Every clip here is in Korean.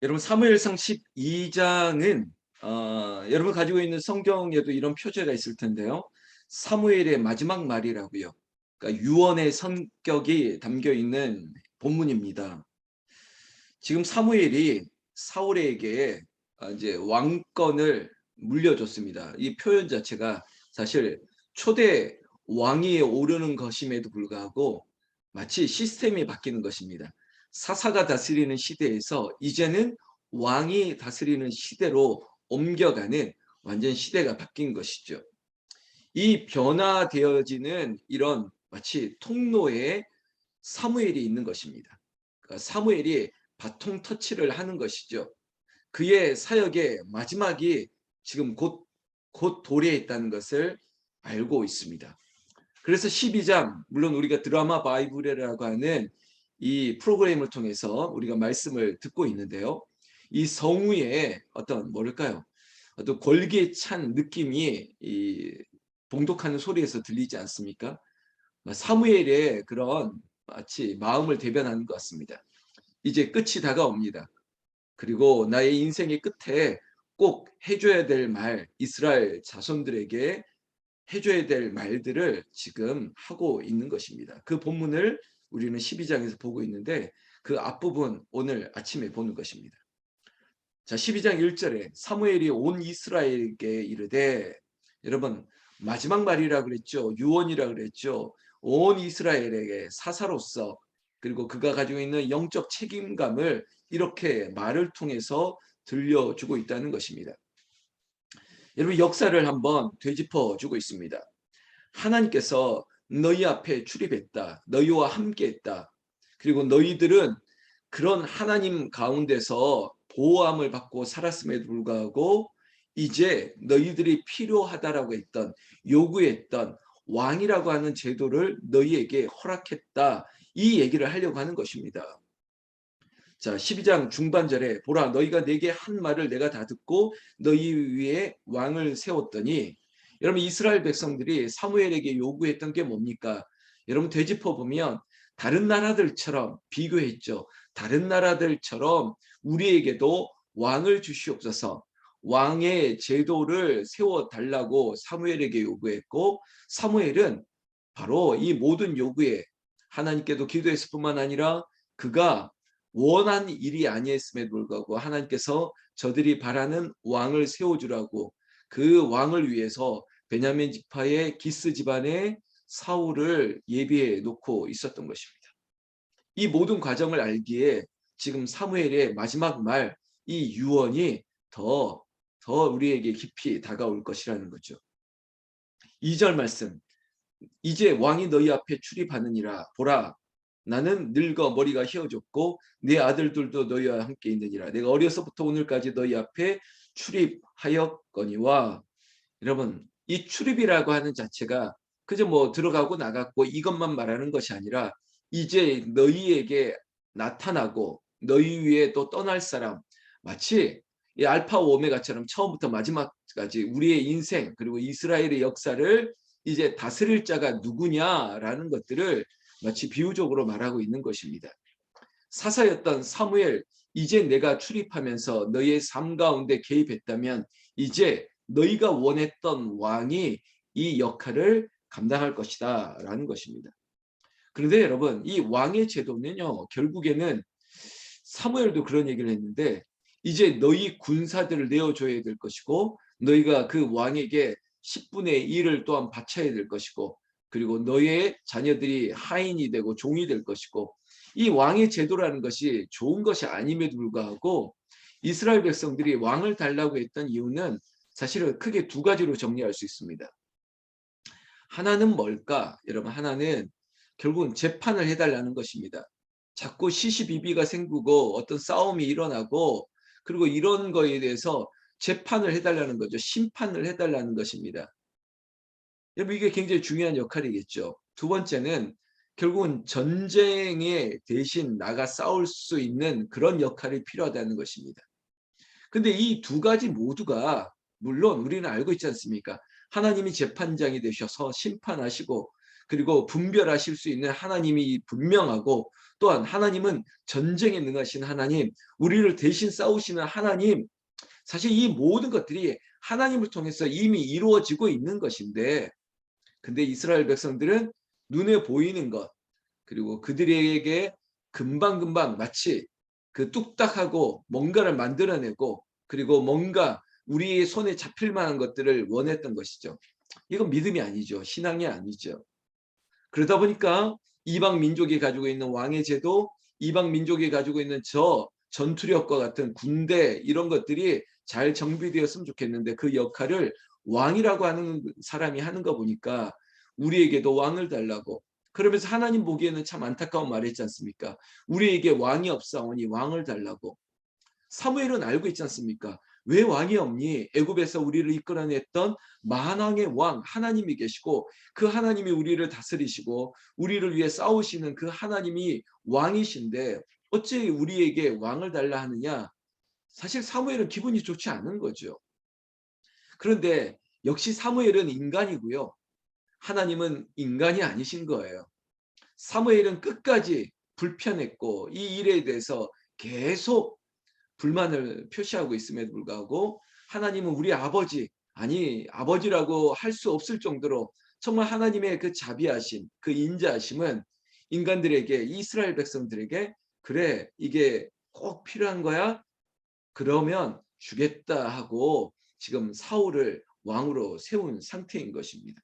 여러분 사무엘상 12장은 여러분 가지고 있는 성경에도 이런 표제가 있을 텐데요. 사무엘의 마지막 말이라고요. 그러니까 유언의 성격이 담겨 있는 본문입니다. 지금 사무엘이 사울에게 이제 왕권을 물려줬습니다. 이 표현 자체가 사실 초대 왕위에 오르는 것임에도 불구하고 마치 시스템이 바뀌는 것입니다. 사사가 다스리는 시대에서 이제는 왕이 다스리는 시대로 옮겨가는 완전 시대가 바뀐 것이죠. 이 변화되어지는 이런 마치 통로에 사무엘이 있는 것입니다. 그러니까 사무엘이 바통 터치를 하는 것이죠. 그의 사역의 마지막이 지금 곧 도래에 있다는 것을 알고 있습니다. 그래서 12장, 물론 우리가 드라마 바이블이라고 하는 이 프로그램을 통해서 우리가 말씀을 듣고 있는데요. 이 성우의 어떤 뭐랄까요? 어떤 골기에 찬 느낌이 봉독하는 소리에서 들리지 않습니까? 사무엘의 그런 마치 마음을 대변하는 것 같습니다. 이제 끝이 다가옵니다. 그리고 나의 인생의 끝에 꼭 해줘야 될 말, 이스라엘 자손들에게 해줘야 될 말들을 지금 하고 있는 것입니다. 그 본문을 우리는 12장에서 보고 있는데 그 앞부분 오늘 아침에 보는 것입니다. 자, 12장 1절에 사무엘이 온 이스라엘에게 이르되, 여러분 마지막 말이라 그랬죠. 유언이라 그랬죠. 온 이스라엘에게 사사로서 그리고 그가 가지고 있는 영적 책임감을 이렇게 말을 통해서 들려주고 있다는 것입니다. 여러분 역사를 한번 되짚어 주고 있습니다. 하나님께서 너희 앞에 출입했다. 너희와 함께했다. 그리고 너희들은 그런 하나님 가운데서 보호함을 받고 살았음에도 불구하고 이제 너희들이 필요하다라고 했던 요구했던 왕이라고 하는 제도를 너희에게 허락했다. 이 얘기를 하려고 하는 것입니다. 자, 12장 중반절에 보라 너희가 내게 한 말을 내가 다 듣고 너희 위에 왕을 세웠더니, 여러분 이스라엘 백성들이 사무엘에게 요구했던 게 뭡니까? 여러분 되짚어 보면 다른 나라들처럼 비교했죠. 다른 나라들처럼 우리에게도 왕을 주시옵소서. 왕의 제도를 세워 달라고 사무엘에게 요구했고, 사무엘은 바로 이 모든 요구에 하나님께도 기도했을 뿐만 아니라 그가 원한 일이 아니었음에도 불구하고 하나님께서 저들이 바라는 왕을 세워주라고 그 왕을 위해서 베냐민 지파의 기스 집안의 사울을 예비해 놓고 있었던 것입니다. 이 모든 과정을 알기에 지금 사무엘의 마지막 말, 이 유언이 더 우리에게 깊이 다가올 것이라는 거죠. 2절 말씀, 이제 왕이 너희 앞에 출입하느니라. 보라 나는 늙어 머리가 휘어졌고 네 아들들도 너희와 함께 있느니라. 내가 어려서부터 오늘까지 너희 앞에 출입하였거니와. 여러분 이 출입이라고 하는 자체가 그저 뭐 들어가고 나갔고 이것만 말하는 것이 아니라 이제 너희에게 나타나고 너희 위에 또 떠날 사람, 마치 이 알파 오메가처럼 처음부터 마지막까지 우리의 인생 그리고 이스라엘의 역사를 이제 다스릴 자가 누구냐라는 것들을 마치 비유적으로 말하고 있는 것입니다. 사사였던 사무엘, 이제 내가 출입하면서 너희의 삶 가운데 개입했다면 이제 너희가 원했던 왕이 이 역할을 감당할 것이다 라는 것입니다. 그런데 여러분 이 왕의 제도는요 결국에는 사무엘도 그런 얘기를 했는데 이제 너희 군사들을 내어줘야 될 것이고 너희가 그 왕에게 10분의 1을 또한 바쳐야 될 것이고 그리고 너희의 자녀들이 하인이 되고 종이 될 것이고, 이 왕의 제도라는 것이 좋은 것이 아님에도 불구하고 이스라엘 백성들이 왕을 달라고 했던 이유는 사실은 크게 두 가지로 정리할 수 있습니다. 하나는 뭘까? 여러분 하나는 결국은 재판을 해달라는 것입니다. 자꾸 시시비비가 생기고 어떤 싸움이 일어나고 그리고 이런 거에 대해서 재판을 해달라는 거죠. 심판을 해달라는 것입니다. 여러분 이게 굉장히 중요한 역할이겠죠. 두 번째는 결국은 전쟁에 대신 나가 싸울 수 있는 그런 역할이 필요하다는 것입니다. 근데 이 두 가지 모두가 물론 우리는 알고 있지 않습니까? 하나님이 재판장이 되셔서 심판하시고 그리고 분별하실 수 있는 하나님이 분명하고, 또한 하나님은 전쟁에 능하신 하나님, 우리를 대신 싸우시는 하나님, 사실 이 모든 것들이 하나님을 통해서 이미 이루어지고 있는 것인데, 근데 이스라엘 백성들은 눈에 보이는 것, 그리고 그들에게 금방금방 마치 그 뚝딱하고 뭔가를 만들어내고, 그리고 뭔가 우리의 손에 잡힐 만한 것들을 원했던 것이죠. 이건 믿음이 아니죠. 신앙이 아니죠. 그러다 보니까 이방 민족이 가지고 있는 왕의 제도, 이방 민족이 가지고 있는 저 전투력과 같은 군대, 이런 것들이 잘 정비되었으면 좋겠는데, 그 역할을 왕이라고 하는 사람이 하는 거 보니까 우리에게도 왕을 달라고, 그러면서 하나님 보기에는 참 안타까운 말이지 않습니까? 우리에게 왕이 없사오니 왕을 달라고. 사무엘은 알고 있지 않습니까? 왜 왕이 없니? 애굽에서 우리를 이끌어냈던 만왕의 왕 하나님이 계시고, 그 하나님이 우리를 다스리시고 우리를 위해 싸우시는 그 하나님이 왕이신데 어찌 우리에게 왕을 달라 하느냐? 사실 사무엘은 기분이 좋지 않은 거죠. 그런데 역시 사무엘은 인간이고요, 하나님은 인간이 아니신 거예요. 사무엘은 끝까지 불편했고 이 일에 대해서 계속 불만을 표시하고 있음에도 불구하고, 하나님은 우리 아버지, 아니 아버지라고 할 수 없을 정도로 정말 하나님의 그 자비하심, 그 인자하심은 인간들에게, 이스라엘 백성들에게, 그래 이게 꼭 필요한 거야? 그러면 주겠다 하고 지금 사울을 왕으로 세운 상태인 것입니다.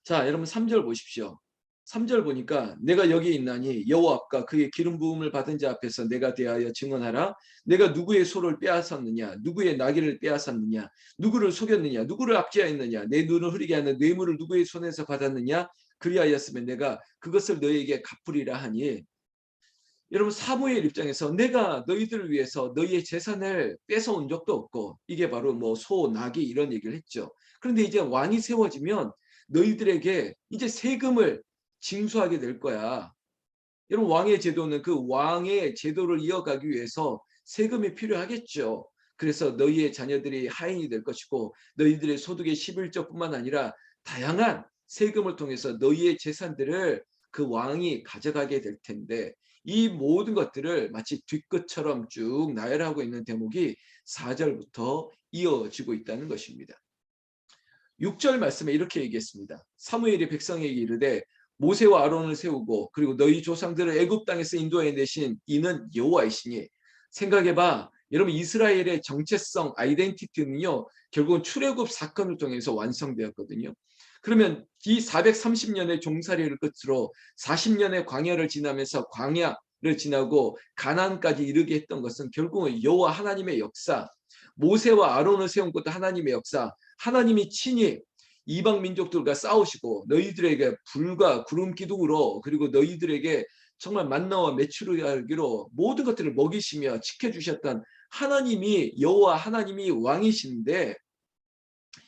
자, 여러분 3절 보십시오. 3절 보니까 내가 여기 있나니 여호와 앞과 그의 기름 부음을 받은 자 앞에서 내가 대하여 증언하라. 내가 누구의 소를 빼앗았느냐, 누구의 나귀를 빼앗았느냐, 누구를 속였느냐, 누구를 압제하였느냐, 내 눈을 흐리게 하는 뇌물을 누구의 손에서 받았느냐, 그리하였으면 내가 그것을 너희에게 갚으리라 하니. 여러분 사무엘 입장에서 내가 너희들을 위해서 너희의 재산을 뺏어온 적도 없고, 이게 바로 뭐 소, 나귀 이런 얘기를 했죠. 그런데 이제 왕이 세워지면 너희들에게 이제 세금을 징수하게 될 거야. 여러분 왕의 제도는 그 왕의 제도를 이어가기 위해서 세금이 필요하겠죠. 그래서 너희의 자녀들이 하인이 될 것이고, 너희들의 소득의 11조뿐만 아니라 다양한 세금을 통해서 너희의 재산들을 그 왕이 가져가게 될 텐데, 이 모든 것들을 마치 뒤끝처럼 쭉 나열하고 있는 대목이 4절부터 이어지고 있다는 것입니다. 6절 말씀에 이렇게 얘기했습니다. 사무엘이 백성에게 이르되 모세와 아론을 세우고 그리고 너희 조상들을 애굽 땅에서 인도해 내신 이는 여호와이시니. 생각해봐. 여러분 이스라엘의 정체성 아이덴티티는요, 결국은 출애굽 사건을 통해서 완성되었거든요. 그러면 이 430년의 종살이를 끝으로 40년의 광야를 지나면서, 광야를 지나고 가나안까지 이르게 했던 것은 결국은 여호와 하나님의 역사, 모세와 아론을 세운 것도 하나님의 역사, 하나님이 친히 이방 민족들과 싸우시고 너희들에게 불과 구름 기둥으로, 그리고 너희들에게 정말 만나와 메추리알기로 모든 것들을 먹이시며 지켜주셨던 하나님이, 여호와 하나님이 왕이신데,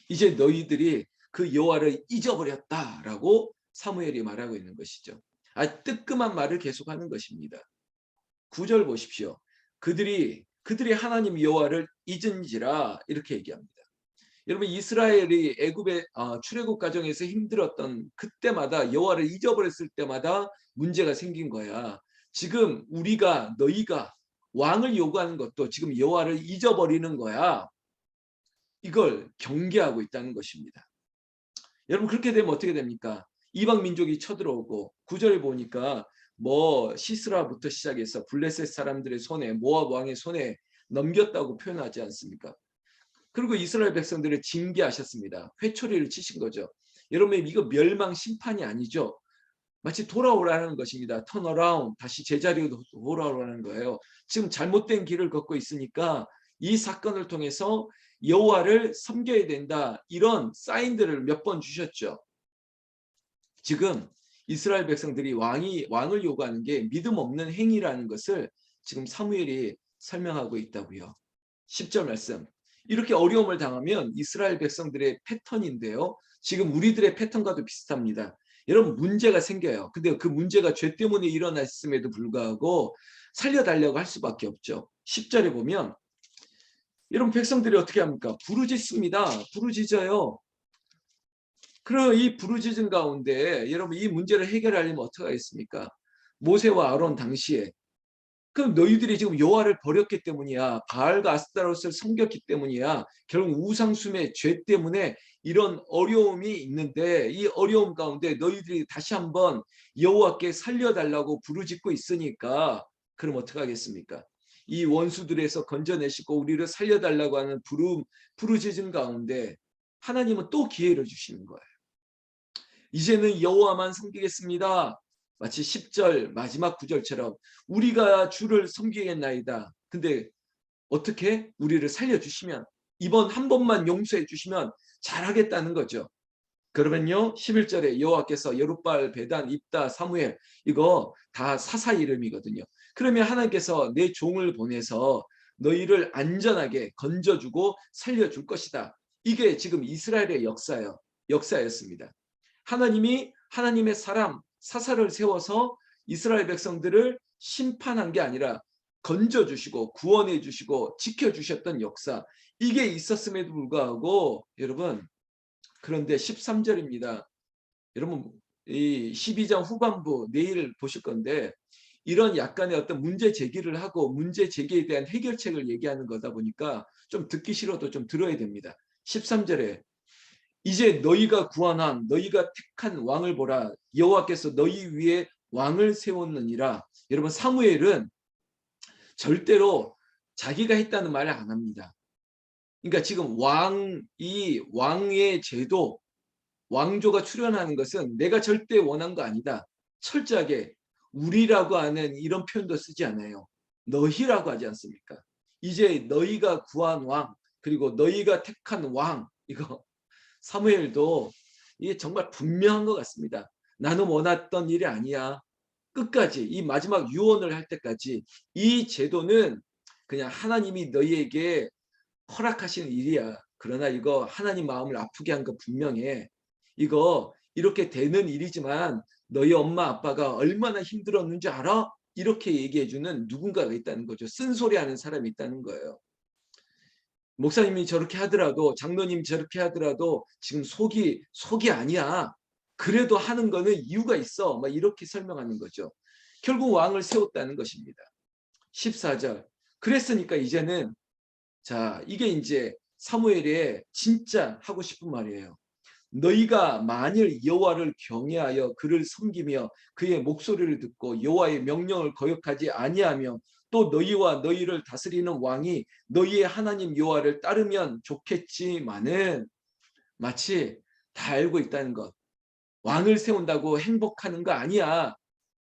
이제 너희들이 그 여호와를 잊어버렸다라고 사무엘이 말하고 있는 것이죠. 뜨끔한 말을 계속하는 것입니다. 9절 보십시오. 그들이 하나님 여호와를 잊은지라, 이렇게 얘기합니다. 여러분 이스라엘이 애굽의 출애굽 과정에서 힘들었던 그때마다, 여호와를 잊어버렸을 때마다 문제가 생긴 거야. 지금 너희가 왕을 요구하는 것도 지금 여호와를 잊어버리는 거야. 이걸 경계하고 있다는 것입니다. 여러분 그렇게 되면 어떻게 됩니까? 이방 민족이 쳐들어오고, 9절에 보니까 뭐 시스라부터 시작해서 블레셋 사람들의 손에, 모압 왕의 손에 넘겼다고 표현하지 않습니까? 그리고 이스라엘 백성들을 징계하셨습니다. 회초리를 치신 거죠. 여러분 이거 멸망 심판이 아니죠. 마치 돌아오라는 것입니다. turn around, 다시 제자리로 돌아오라는 거예요. 지금 잘못된 길을 걷고 있으니까 이 사건을 통해서 여호와를 섬겨야 된다, 이런 사인들을 몇 번 주셨죠. 지금 이스라엘 백성들이 왕을 요구하는 게 믿음 없는 행위라는 것을 지금 사무엘이 설명하고 있다고요. 10절 말씀. 이렇게 어려움을 당하면 이스라엘 백성들의 패턴인데요, 지금 우리들의 패턴과도 비슷합니다. 여러분 문제가 생겨요. 근데 그 문제가 죄 때문에 일어났음에도 불구하고 살려달라고 할 수밖에 없죠. 10절에 보면 여러분 백성들이 어떻게 합니까? 부르짖습니다. 부르짖어요. 그럼 이 부르짖음 가운데 여러분 이 문제를 해결하려면 어떻게 하겠습니까? 모세와 아론 당시에 그럼 너희들이 지금 여호와를 버렸기 때문이야. 바알과 아스타롯을 섬겼기 때문이야. 결국 우상숭의 죄 때문에 이런 어려움이 있는데 이 어려움 가운데 너희들이 다시 한번 여호와께 살려달라고 부르짖고 있으니까 그럼 어떻게 하겠습니까? 이 원수들에서 건져내시고 우리를 살려달라고 하는 부르짖음 가운데 하나님은 또 기회를 주시는 거예요. 이제는 여호와만 섬기겠습니다. 마치 10절 마지막 구절처럼 우리가 주를 섬기겠나이다. 근데 어떻게 우리를 살려주시면 이번 한 번만 용서해 주시면 잘하겠다는 거죠. 그러면요 11절에 여호와께서 여룻바알, 베단, 입다, 사무엘 이거 다 사사 이름이거든요. 그러면 하나님께서 내 종을 보내서 너희를 안전하게 건져주고 살려줄 것이다. 이게 지금 이스라엘의 역사였습니다. 하나님이 하나님의 사람 사사를 세워서 이스라엘 백성들을 심판한 게 아니라 건져주시고 구원해 주시고 지켜주셨던 역사 이게 있었음에도 불구하고 여러분 그런데 13절입니다. 여러분 이 12장 후반부 내일 보실 건데 이런 약간의 어떤 문제 제기를 하고 문제 제기에 대한 해결책을 얘기하는 거다 보니까 좀 듣기 싫어도 좀 들어야 됩니다. 13절에 이제 너희가 구원한 너희가 택한 왕을 보라. 여호와께서 너희 위에 왕을 세웠느니라. 여러분 사무엘은 절대로 자기가 했다는 말을 안 합니다. 그러니까 지금 왕의 제도, 왕조가 출현하는 것은 내가 절대 원한 거 아니다. 철저하게 우리라고 하는 이런 표현도 쓰지 않아요. 너희라고 하지 않습니까? 이제 너희가 구한 왕, 그리고 너희가 택한 왕, 이거 사무엘도 이게 정말 분명한 것 같습니다. 나는 원했던 일이 아니야. 끝까지 이 마지막 유언을 할 때까지 이 제도는 그냥 하나님이 너희에게 허락하시는 일이야. 그러나 이거 하나님 마음을 아프게 한 거 분명해. 이거 이렇게 되는 일이지만 너희 엄마 아빠가 얼마나 힘들었는지 알아? 이렇게 얘기해주는 누군가가 있다는 거죠. 쓴소리하는 사람이 있다는 거예요. 목사님이 저렇게 하더라도 장로님이 저렇게 하더라도 지금 속이 아니야. 그래도 하는 거는 이유가 있어. 막 이렇게 설명하는 거죠. 결국 왕을 세웠다는 것입니다. 14절. 그랬으니까 이제는 자 이게 이제 사무엘의 진짜 하고 싶은 말이에요. 너희가 만일 여호와를 경외하여 그를 섬기며 그의 목소리를 듣고 여호와의 명령을 거역하지 아니하며 또 너희와 너희를 다스리는 왕이 너희의 하나님 여호와를 따르면 좋겠지만은 마치 다 알고 있다는 것. 왕을 세운다고 행복하는 거 아니야.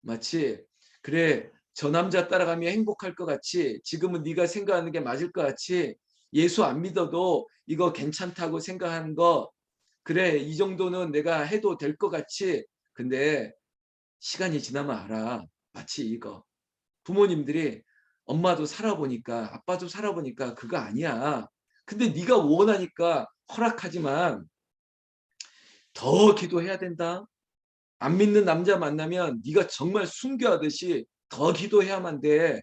마치 그래 저 남자 따라가면 행복할 것 같이 지금은 네가 생각하는 게 맞을 것 같이 예수 안 믿어도 이거 괜찮다고 생각하는 거 그래 이 정도는 내가 해도 될 것 같이 근데 시간이 지나면 알아. 마치 이거 부모님들이 엄마도 살아보니까 아빠도 살아보니까 그거 아니야. 근데 네가 원하니까 허락하지만 더 기도해야 된다. 안 믿는 남자 만나면 네가 정말 순교하듯이 더 기도해야만 돼.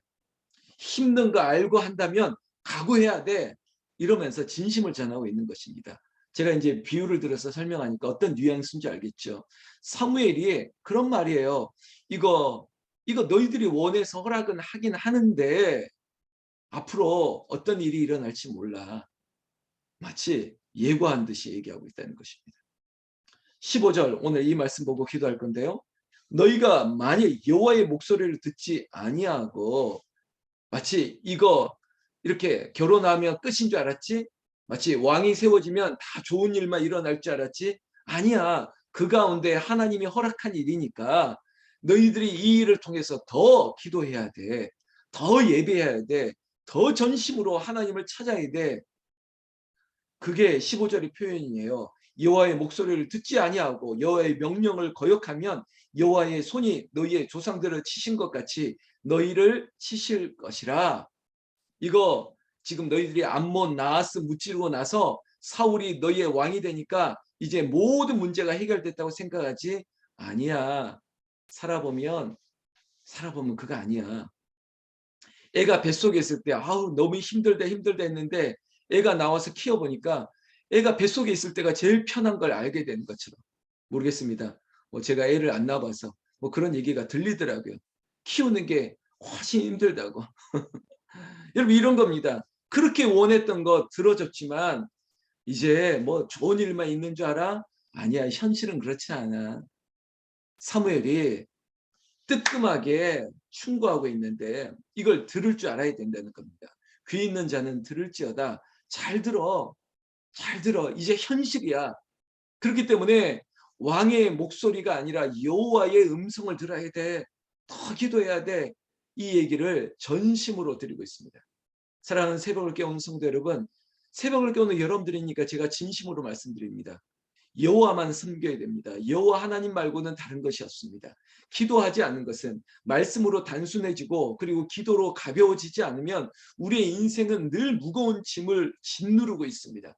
힘든 거 알고 한다면 각오해야 돼. 이러면서 진심을 전하고 있는 것입니다. 제가 이제 비유를 들어서 설명하니까 어떤 뉘앙스인지 알겠죠. 사무엘이 그런 말이에요. 이거 너희들이 원해서 허락은 하긴 하는데 앞으로 어떤 일이 일어날지 몰라. 마치 예고한 듯이 얘기하고 있다는 것입니다. 15절 오늘 이 말씀 보고 기도할 건데요. 너희가 만일 여호와의 목소리를 듣지 아니하고 마치 이거 이렇게 결혼하면 끝인 줄 알았지? 마치 왕이 세워지면 다 좋은 일만 일어날 줄 알았지? 아니야. 그 가운데 하나님이 허락한 일이니까 너희들이 이 일을 통해서 더 기도해야 돼. 더 예배해야 돼. 더 전심으로 하나님을 찾아야 돼. 그게 15절의 표현이에요. 여호와의 목소리를 듣지 아니하고 여호와의 명령을 거역하면 여호와의 손이 너희의 조상들을 치신 것 같이 너희를 치실 것이라. 이거 지금 너희들이 암몬 나하스 무찌르고 나서 사울이 너희의 왕이 되니까 이제 모든 문제가 해결됐다고 생각하지 아니야. 살아보면 그거 아니야. 애가 뱃속에 있을 때 아우 너무 힘들다 했는데 애가 나와서 키워보니까 애가 뱃속에 있을 때가 제일 편한 걸 알게 되는 것처럼. 모르겠습니다. 뭐 제가 애를 안 낳아봐서 뭐 그런 얘기가 들리더라고요. 키우는 게 훨씬 힘들다고. 여러분 이런 겁니다. 그렇게 원했던 거 들어줬지만 이제 뭐 좋은 일만 있는 줄 알아? 아니야. 현실은 그렇지 않아. 사무엘이 뜨끔하게 충고하고 있는데 이걸 들을 줄 알아야 된다는 겁니다. 귀 있는 자는 들을지어다. 잘 들어. 잘 들어. 이제 현실이야. 그렇기 때문에 왕의 목소리가 아니라 여호와의 음성을 들어야 돼. 더 기도해야 돼. 이 얘기를 전심으로 드리고 있습니다. 사랑하는 새벽을 깨우는 성도 여러분, 새벽을 깨우는 여러분들이니까 제가 진심으로 말씀드립니다. 여호와만 섬겨야 됩니다. 여호와 하나님 말고는 다른 것이 없습니다. 기도하지 않는 것은 말씀으로 단순해지고 그리고 기도로 가벼워지지 않으면 우리의 인생은 늘 무거운 짐을 짓누르고 있습니다.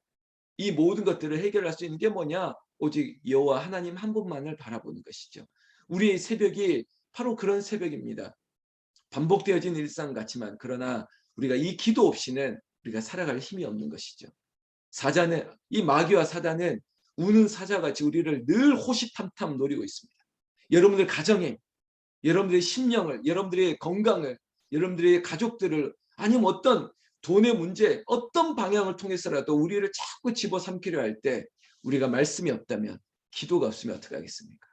이 모든 것들을 해결할 수 있는 게 뭐냐? 오직 여호와 하나님 한 분만을 바라보는 것이죠. 우리의 새벽이 바로 그런 새벽입니다. 반복되어진 일상 같지만 그러나 우리가 이 기도 없이는 우리가 살아갈 힘이 없는 것이죠. 사자는 이 마귀와 사단은 우는 사자같이 우리를 늘 호시탐탐 노리고 있습니다. 여러분들 가정에, 여러분들의 심령을, 여러분들의 건강을, 여러분들의 가족들을 아니면 어떤 돈의 문제, 어떤 방향을 통해서라도 우리를 자꾸 집어삼키려 할 때 우리가 말씀이 없다면 기도가 없으면 어떻게 하겠습니까?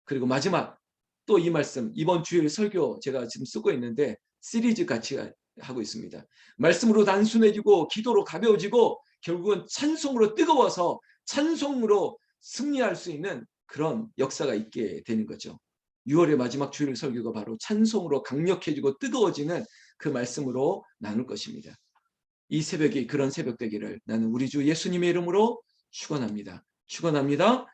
그리고 마지막 또 이 말씀 이번 주일 설교 제가 지금 쓰고 있는데 시리즈 같이 하고 있습니다. 말씀으로 단순해지고 기도로 가벼워지고 결국은 찬송으로 뜨거워서 찬송으로 승리할 수 있는 그런 역사가 있게 되는 거죠. 6월의 마지막 주일 설교가 바로 찬송으로 강력해지고 뜨거워지는 그 말씀으로 나눌 것입니다. 이 새벽이 그런 새벽 되기를 나는 우리 주 예수님의 이름으로 축원합니다. 축원합니다.